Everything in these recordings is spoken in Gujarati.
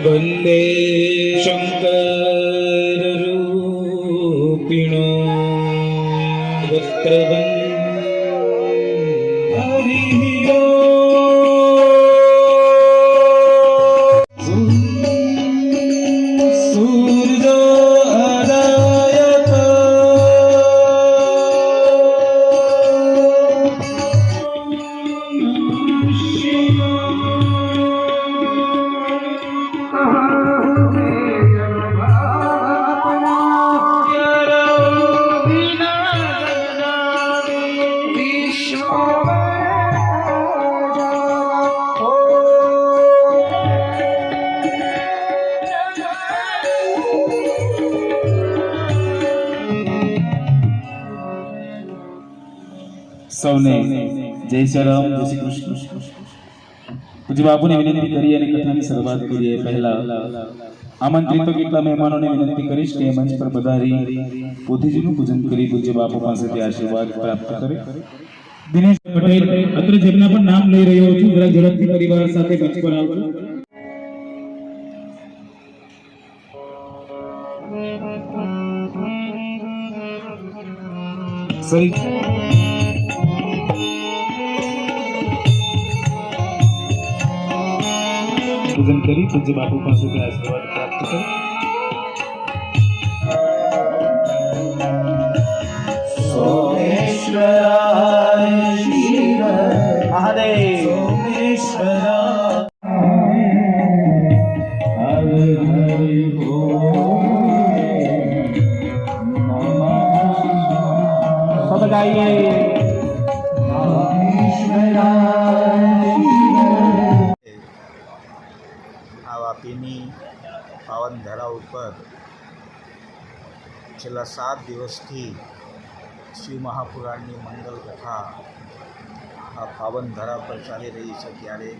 वंदे शंकर रूपिणो સૌને જય શ્રી રામ, જય શ્રી કૃષ્ણ. પૂજ્ય બાપુને વિનંતી કરીએ અને કથાની શરૂઆત કરીએ. પહેલા આમંત્રિતો કેટલા મહેમાનોને વિનંતી કરીશ કે મંચ પર પધારી પોથીજીનું પૂજન કરી પૂજ્ય બાપુ પાસેથી આશીર્વાદ પ્રાપ્ત કરે. દિનેશ પટેલ અત્ર જેમના પણ નામ લઈ રહ્યો છું, જરા ઝડપથી પરિવાર સાથે મંચ પર આવજો. સરી પૂજન કરી પૂજ્ય બાપુ પાસેથી આશીર્વાદ પ્રાપ્ત કરો. સોમેશ્વરાય શિવ મહાદેવ સોમેશ્વરાય सब गाइए. વાપીની પાવન ધરા ઉપર છેલ્લા 7 દિવસથી શિવ મહાપુરાણની મંગલ કથા આ પાવન ધરા પર ચાલી રહી છે. ત્યારે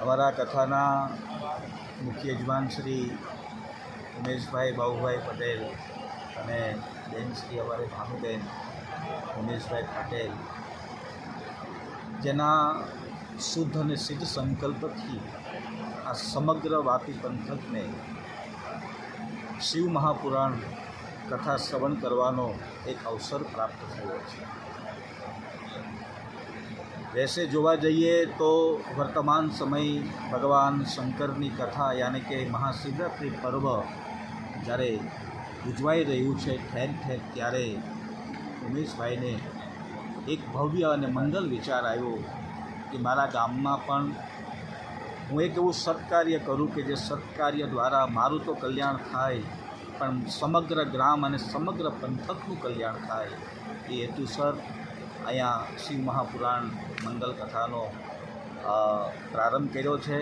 અમારા કથાના મુખ્ય યજમાન શ્રી ઉમેશભાઈ બાબુભાઈ પટેલ અને બેન શ્રી અમારે ભાનુબેન ઉમેશભાઈ પટેલ, જેના શુદ્ધ અને સિદ્ધ સંકલ્પથી આ સમગ્ર વાપી પંથકને શિવ મહાપુરાણ કથા શ્રવણ કરવાનો એક અવસર પ્રાપ્ત થયો છે. વૈસે જોવા જઈએ તો વર્તમાન સમય ભગવાન શંકરની કથા યાની કે મહાશિવરાત્રિ પર્વ જ્યારે ઉજવાઈ રહ્યું છે ઠેર ઠેર, ત્યારે ઉમેશભાઈને એક ભવ્ય અને મંગલ વિચાર આવ્યો કે મારા ગામમાં પણ હું એક એવું સત્કાર્ય કરું કે જે સત્કાર્ય દ્વારા મારું તો કલ્યાણ થાય પણ સમગ્ર ગ્રામ અને સમગ્ર પંથકનું કલ્યાણ થાય. એ હેતુસર અહીંયા શિવ મહાપુરાણ મંગલ કથાનો પ્રારંભ કર્યો છે.